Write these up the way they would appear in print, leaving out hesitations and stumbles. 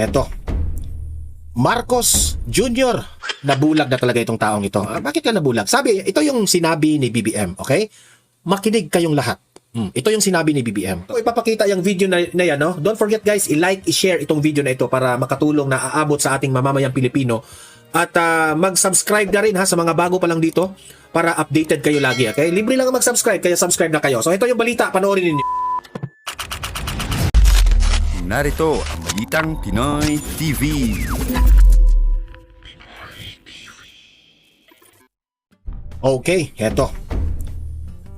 Heto. Marcos Jr. Nabulag na talaga itong taong ito. Bakit ka nabulag? Sabi, ito yung sinabi ni BBM, okay? Makinig kayong lahat. Ito yung sinabi ni BBM. So, ipapakita yung video na yan, no? Don't forget guys, i-like, i-share itong video na ito para makatulong na aabot sa ating mamamayang Pilipino. At mag-subscribe na rin ha sa mga bago pa lang dito para updated kayo lagi, okay? Libre lang mag-subscribe, kaya subscribe na kayo. So ito yung balita, panoorin ninyo. Narito ang Balitang Pinoy TV. Okay, heto.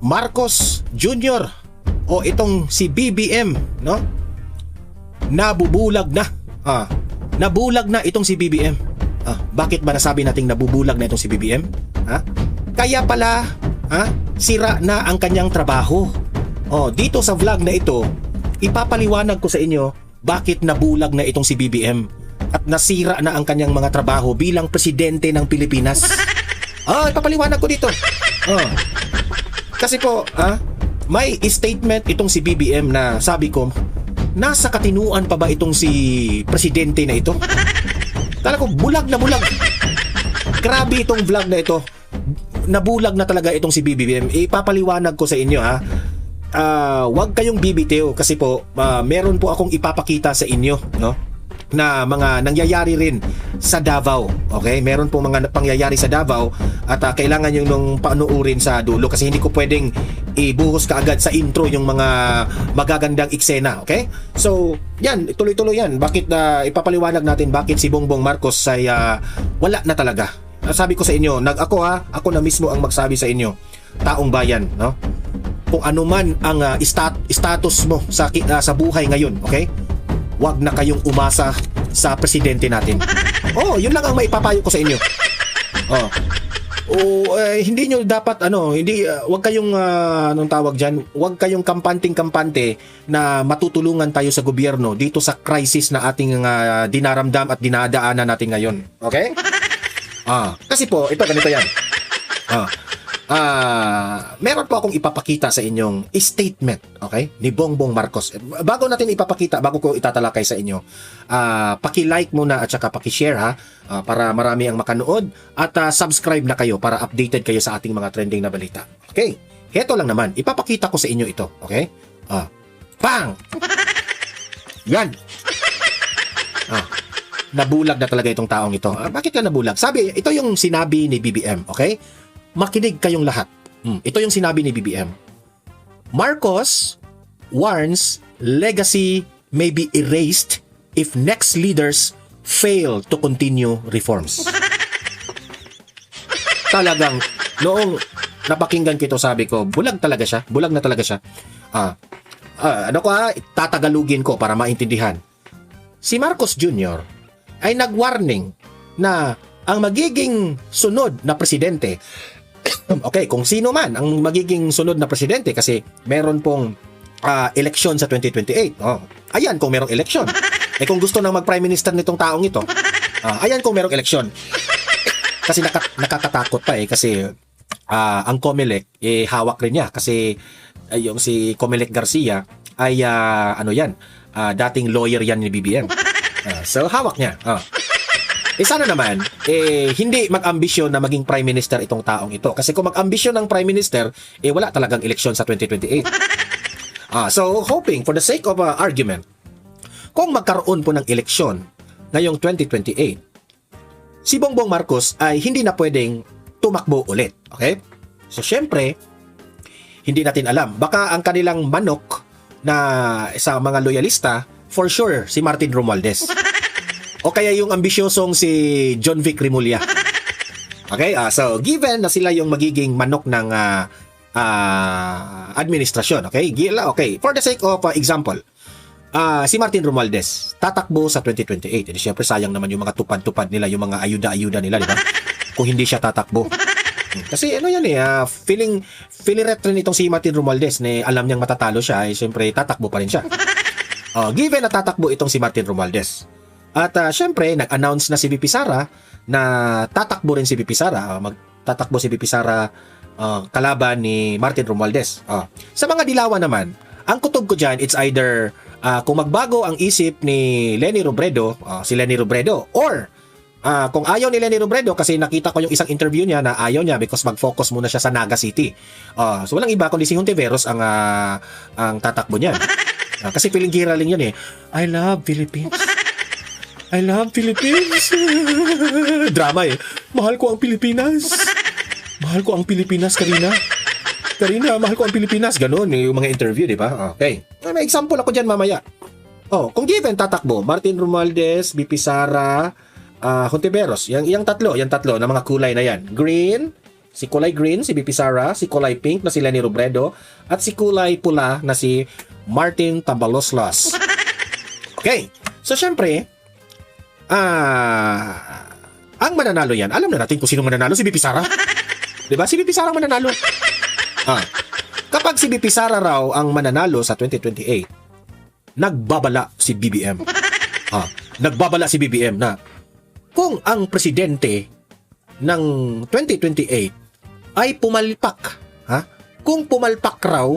Marcos Jr. o itong si BBM, no? Nabubulag na. Nabulag na itong si BBM. Bakit ba nasabi nating nabubulag na itong si BBM? Kaya pala, sira na ang kanyang trabaho. Dito sa vlog na ito, ipapaliwanag ko sa inyo bakit nabulag na itong si BBM at nasira na ang kanyang mga trabaho bilang presidente ng Pilipinas. Ipapaliwanag ko dito. Kasi po, may statement itong si BBM na sabi ko, nasa katinuan pa ba itong si presidente na ito? Kala ko, bulag na bulag. Grabe itong vlog na ito. Nabulag na talaga itong si BBM. Ipapaliwanag ko sa inyo wag kayong bibitiw kasi po meron po akong ipapakita sa inyo, no? Na mga nangyayari rin sa Davao. Okay? Meron po mga pangyayari sa Davao at kailangan nyo nung panuurin sa dulo kasi hindi ko pwedeng ibuhos kaagad sa intro yung mga magagandang eksena. Okay? So, yan, tuloy-tuloy yan. Bakit ipapaliwanag natin bakit si Bongbong Marcos ay wala na talaga. Sabi ko sa inyo, ako na mismo ang magsabi sa inyo, taong bayan, no? Kung ano man ang status mo sa buhay ngayon, okay? Huwag na kayong umasa sa presidente natin. Yun lang ang maipapayo ko sa inyo. Hindi nyo dapat huwag kayong anong tawag diyan, huwag kayong kampante na matutulungan tayo sa gobyerno dito sa crisis na ating dinaramdam at dinadaanan natin ngayon. Okay? Kasi po, ito ganito yan. Meron po akong ipapakita sa inyong statement, okay, ni Bongbong Marcos. Bago natin ipapakita, bago ko itatalakay sa inyo, paki-like muna at saka paki-share para marami ang makanood at subscribe na kayo para updated kayo sa ating mga trending na balita. Okay, heto lang naman, ipapakita ko sa inyo ito, okay? Bang! Yan! Nabulag na talaga itong taong ito. Bakit ka nabulag? Sabi, ito yung sinabi ni BBM, okay? Makinig kayong lahat. Ito yung sinabi ni BBM. Marcos warns legacy may be erased if next leaders fail to continue reforms. Talagang, noong napakinggan ko ito, sabi ko, bulag talaga siya. Bulag na talaga siya. Tatagalugin ko para maintindihan. Si Marcos Jr. ay nag-warning na ang magiging sunod na presidente, okay, kung sino man ang magiging sunod na presidente kasi meron pong eleksyon sa 2028. Ayan kung merong eleksyon. Kung gusto nang mag-prime minister nitong taong ito, ayan kung merong eleksyon. Kasi nakakatakot pa kasi ang COMELEC hawak rin niya kasi yung si COMELEC Garcia ay dating lawyer yan ni BBM. So hawak niya. Sana naman, hindi mag-ambisyon na maging prime minister itong taong ito. Kasi kung mag-ambisyon ng prime minister, wala talagang eleksyon sa 2028. So, hoping, for the sake of argument, kung magkaroon po ng eleksyon ngayong 2028, si Bongbong Marcos ay hindi na pwedeng tumakbo ulit. Okay? So, syempre, hindi natin alam. Baka ang kanilang manok na sa mga loyalista, for sure, si Martin Romualdez. O kaya yung ambisyosong si John Vic Rimulya. Okay? So, given na sila yung magiging manok ng administrasyon. Okay? Okay. For the sake of example, si Martin Romualdez tatakbo sa 2028. Siyempre, sayang naman yung mga tupad-tupad nila, yung mga ayuda-ayuda nila, di ba? Kung hindi siya tatakbo. Kasi feeling rin itong si Martin Romualdez na alam niyang matatalo siya, siyempre tatakbo pa rin siya. Given na tatakbo itong si Martin Romualdez. At syempre, nag-announce na si VP Sara na tatakbo rin si VP Sara. Magtatakbo si VP Sara kalaban ni Martin Romualdez. Sa mga dilawan naman, ang kutob ko dyan, it's either kung magbago ang isip ni Leni Robredo, si Leni Robredo, or kung ayaw ni Leni Robredo, kasi nakita ko yung isang interview niya na ayaw niya because mag-focus muna siya sa Naga City. So walang iba kundi si Hontiveros ang tatakbo niyan. Kasi feeling giraling yun eh. I love Philippines. I love Philippines. Drama eh. Mahal ko ang Pilipinas. Mahal ko ang Pilipinas, Karina. Karina, mahal ko ang Pilipinas. Ganun yung mga interview, di ba? Okay. May example ako dyan mamaya. Kung given tatakbo, Martin Romualdez, BP Sara, Hontiveros, yung tatlo na mga kulay na yan. Green, si kulay green, si BP Sara, si kulay pink na si Leni Robredo, at si kulay pula na si Martin Tambaloslos. Okay. So, syempre, ang mananalo yan, alam na natin kung sino mananalo, si BP Sara. Diba? Si BP Sara ang mananalo. Kapag si BP Sara raw ang mananalo sa 2028, nagbabala si BBM. Nagbabala si BBM na kung ang presidente ng 2028 ay pumalpak, kung pumalpak raw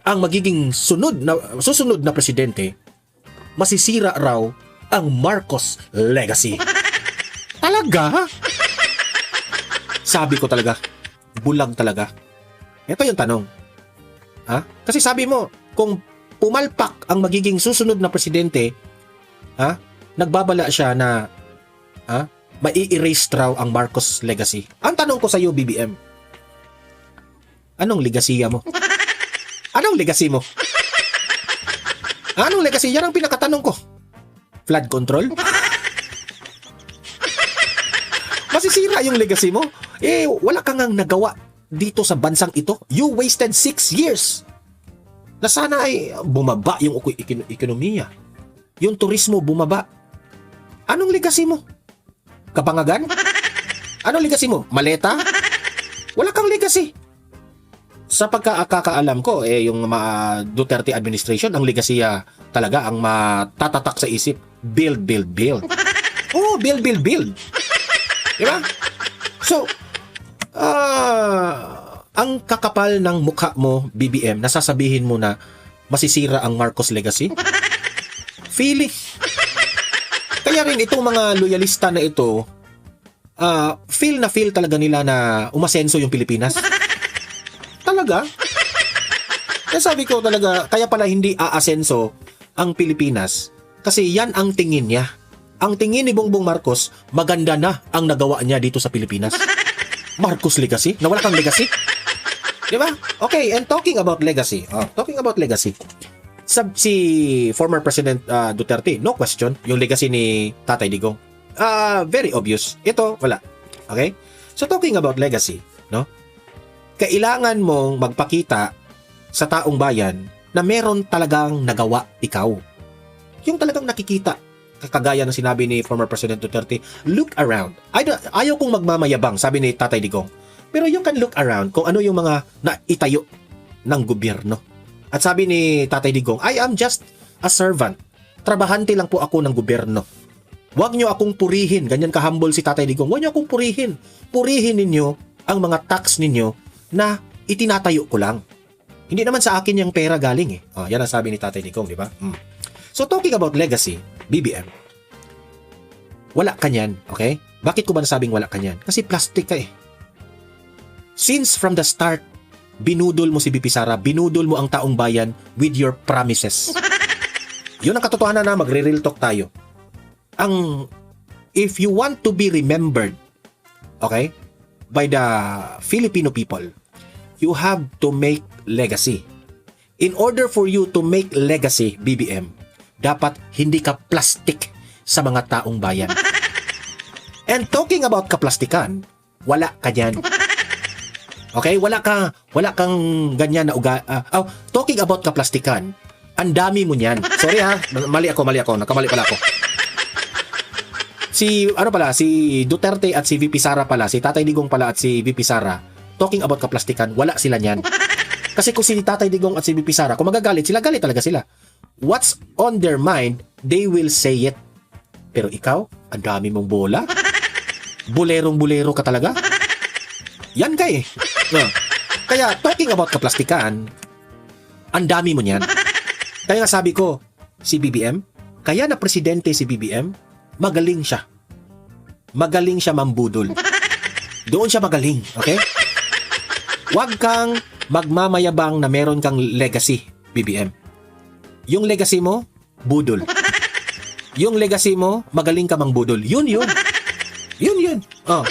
ang magiging susunod na presidente, masisira raw ang Marcos legacy. Talaga? Sabi ko talaga, bulag talaga. Ito yung tanong. Kasi sabi mo, kung pumalpak ang magiging susunod na presidente, nagbabala siya na mai-erase raw ang Marcos legacy. Ang tanong ko sa iyo, BBM, anong legasiya mo? Anong legacy mo? Anong legacy? Yan ang pinakatanong ko. Flood control? Masisira yung legacy mo? Wala kang ngang nagawa dito sa bansang ito. You wasted 6 years. Na sana ay bumaba yung ekonomiya. Yung turismo bumaba. Anong legacy mo? Kapangagan? Anong legacy mo? Maleta? Wala kang legacy. Sa pagkakaalam ko, yung Duterte administration, ang legacy talaga, ang matatatak sa isip, build. Build. Diba? So, ang kakapal ng mukha mo, BBM, nasasabihin mo na masisira ang Marcos legacy? Feeling. Kaya rin itong mga loyalista na ito, feel talaga nila na umasenso yung Pilipinas. Talaga? Kaya sabi ko talaga, kaya pala hindi aasenso ang Pilipinas kasi yan ang tingin niya. Ang tingin ni Bongbong Marcos, maganda na ang nagawa niya dito sa Pilipinas. Marcos legacy? Nawala kang legacy? Diba? Okay, and talking about legacy. Si former President Duterte, no question, yung legacy ni Tatay Digong. Very obvious. Ito, wala. Okay? So talking about legacy, no? Kailangan mong magpakita sa taong bayan na meron talagang nagawa ikaw. Yung talagang nakikita, kagaya ng sinabi ni former President Duterte, look around. Ayaw kong magmamayabang, sabi ni Tatay Digong. Pero you can look around kung ano yung mga naitayo ng gobyerno. At sabi ni Tatay Digong, I am just a servant. Trabahante lang po ako ng gobyerno. Huwag nyo akong purihin. Ganyan ka-humble si Tatay Digong. Huwag nyo akong purihin. Purihin ninyo ang mga tax ninyo na itinatayo ko lang. Hindi naman sa akin yung pera galing eh. Yan ang sabi ni Tatay Digong, di ba? So talking about legacy, BBM, wala ka niyan, okay? Bakit ko ba nasabing wala ka niyan? Kasi plastic ka eh. Since from the start, binudol mo si BP Sara, binudol mo ang taong bayan with your promises. Yun ang katotohanan na magre-real talk tayo. If you want to be remembered, okay, by the Filipino people, you have to make legacy. In order for you to make legacy, BBM, dapat hindi ka plastic sa mga taong bayan. And talking about kaplastikan, wala ka dyan. Okay? Wala kang ganyan na talking about kaplastikan, ang dami mo niyan. Sorry mali ako. Nakamali pala ako. Si Duterte at si VP Sara pala, si Tatay Digong pala at si VP Sara, talking about kaplastikan, wala sila niyan. Kasi kung si Tatay Digong at si VP Sara, kung magagalit sila, galit talaga sila. What's on their mind, they will say it. Pero ikaw, ang dami mong bola. Bulerong-bulero ka talaga. Yan ka eh. Kaya talking about kaplastikan, ang dami mo niyan. Kaya nga sabi ko, si BBM, kaya na presidente si BBM, magaling siya. Magaling siya mambudol. Doon siya magaling, okay? Huwag kang magmamayabang na meron kang legacy, BBM. Yung legacy mo, budol. Yung legacy mo, magaling ka mangbudol. Yun. Yun. Oh.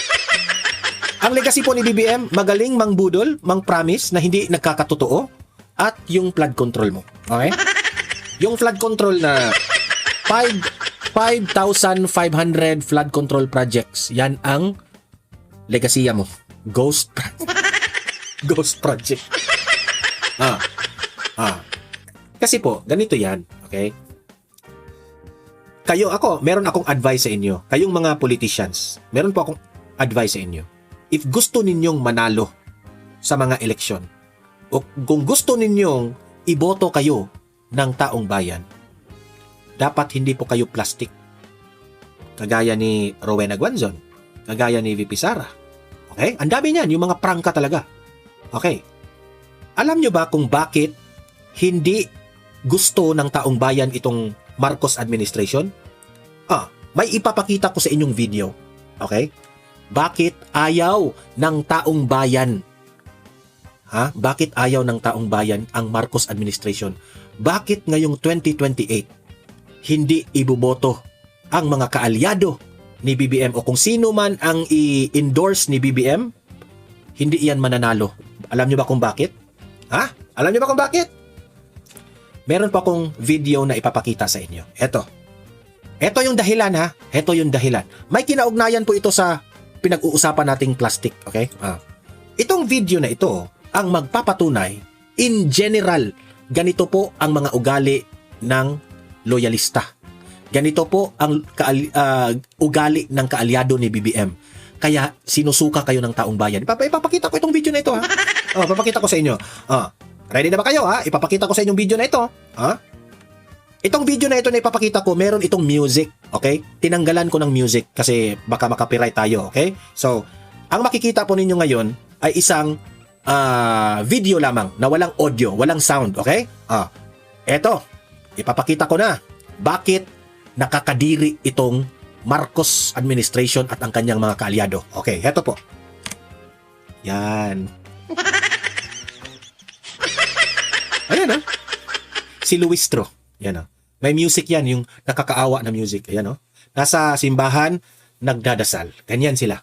Ang legacy po ni BBM, magaling mangbudol, mang-promise na hindi nagkakatotoo, at yung flood control mo. Okay? Yung flood control na 5,500 flood control projects, yan ang legasiya mo. Ghost project. Kasi po, ganito yan. Okay? Meron akong advice sa inyo. Kayong mga politicians, meron po akong advice sa inyo. If gusto ninyong manalo sa mga eleksyon, o kung gusto ninyong iboto kayo ng taong bayan, dapat hindi po kayo plastic. Kagaya ni Rowena Guanzon, kagaya ni VP Sara. Okay? Ang dami niyan, yung mga prangka talaga. Okay. Alam nyo ba kung bakit hindi gusto ng taong bayan itong Marcos administration? May ipapakita ko sa inyong video. Okay? Bakit ayaw ng taong bayan? Bakit ayaw ng taong bayan ang Marcos administration? Bakit ngayong 2028 hindi iboboto ang mga kaalyado ni BBM o kung sino man ang i-endorse ni BBM? Hindi iyan mananalo. Alam niyo ba kung bakit? Alam niyo ba kung bakit? Meron pa akong video na ipapakita sa inyo. Ito yung dahilan Ito yung dahilan. May kinaugnayan po ito sa pinag-uusapan nating plastic. Okay? Itong video na ito ang magpapatunay, in general, ganito po ang mga ugali ng loyalista. Ganito po ang ugali ng kaalyado ni BBM. Kaya sinusuka kayo ng taong bayan. Ipapakita ko itong video na ito. Papakita ko sa inyo. Ready na ba kayo? Ipapakita ko sa inyong video na ito. Itong video na ito na ipapakita ko, meron itong music. Okay? Tinanggalan ko ng music kasi baka makapiright tayo. Okay? So, ang makikita po ninyo ngayon ay isang video lamang na walang audio, walang sound, okay? Eto, ipapakita ko na bakit nakakadiri itong Marcos administration at ang kanyang mga kaalyado. Okay, eto po. Yan. Ayan si Luistro. Yan May music yan, yung nakakaawa na music. Ayan Nasa simbahan, nagdadasal. Ganyan sila.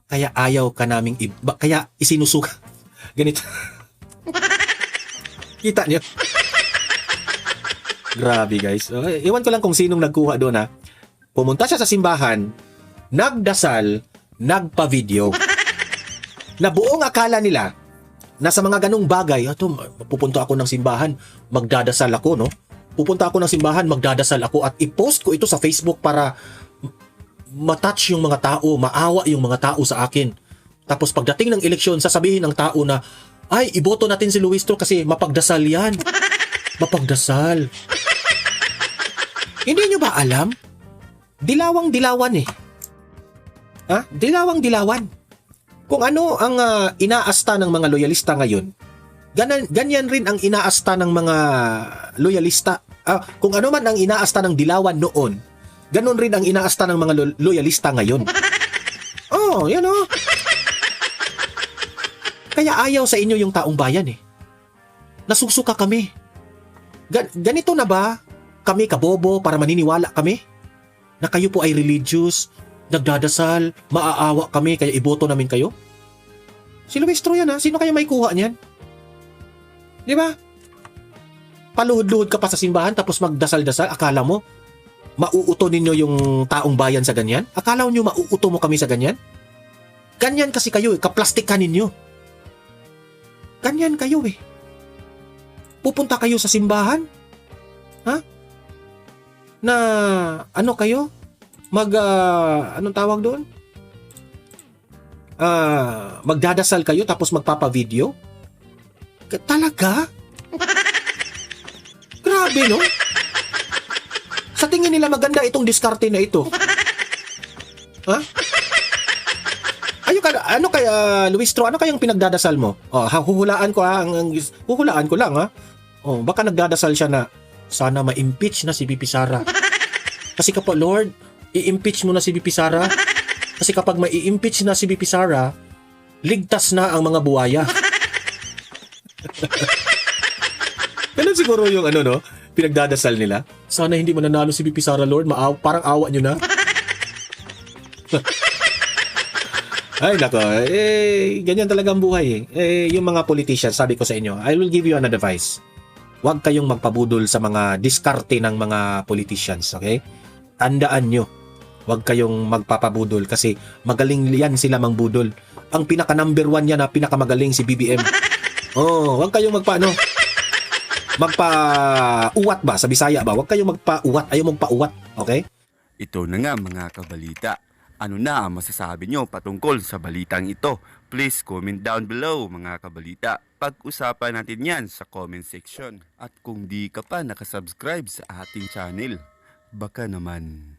Kaya ayaw ka naming kaya isinusuka. Ganito. Kita niyo? Grabe guys. Iwan ko lang kung sinong nagkuha doon Pumunta siya sa simbahan, nagdasal, nagpa-video. Na buong akala nila na sa mga ganung bagay, pupunta ako ng simbahan, magdadasal ako, no? Pupunta ako ng simbahan, magdadasal ako at i-post ko ito sa Facebook para matouch yung mga tao, maawa yung mga tao sa akin. Tapos pagdating ng eleksyon, sasabihin ng tao na, ay, iboto natin si Luistro kasi mapagdasal yan. Mapagdasal. Hindi nyo ba alam? Dilawang-dilawan Dilawang-dilawan. Kung ano ang inaasta ng mga loyalista ngayon, ganyan rin ang inaasta ng mga loyalista. Kung ano man ang inaasta ng dilawan noon, ganon rin ang inaasta ng mga loyalista ngayon. Yan Kaya ayaw sa inyo yung taong bayan Nasusuka kami. Ganito na ba kami kabobo para maniniwala kami? Na kayo po ay religious, nagdadasal, maaawa kami kaya iboto namin kayo? Si Luistro yan Sino kaya may kuha niyan? Di ba? Paluhod-luhod ka pa sa simbahan tapos magdasal-dasal, akala mo mauuto ninyo yung taong bayan sa ganyan? Akala nyo mauuto mo kami sa ganyan? Ganyan kasi kayo kaplastikan ninyo. Ganyan kayo Pupunta kayo sa simbahan? Na ano kayo? Anong tawag doon? Magdadasal kayo tapos magpapa-video? Talaga? Grabe, no? Sa tingin nila maganda itong diskarte na ito. Ano kaya, Luistro, ano kayang pinagdadasal mo? Huhulaan ko huhulaan ko lang baka nagdadasal siya na Sana ma-impeach na si VP Sara. Kasi kapag, Lord, i-impeach mo na si VP Sara. Kasi kapag mai-impeach na si VP Sara, ligtas na ang mga buwaya. Ganun siguro yung pinagdadasal nila. Sana hindi mananalo si VP Sara, Lord. Parang awa nyo na. Ay, nako. Ganyan talaga ang buhay yung mga politicians, sabi ko sa inyo, I will give you an advice. Huwag kayong magpabudol sa mga diskarte ng mga politicians, okay? Tandaan nyo, huwag kayong magpapabudol kasi magaling yan sila mangbudol. Ang pinaka number 1 yan na pinakamagaling si BBM. Huwag kayong magpa-uwat ba? Sa Bisaya ba? Huwag kayong magpa-uwat. Ayaw magpa-uwat, okay? Ito na nga mga kabalita. Ano na ang masasabi nyo patungkol sa balitang ito? Please comment down below mga kabalita. Pag-usapan natin yan sa comment section. At kung di ka pa nakasubscribe sa ating channel, baka naman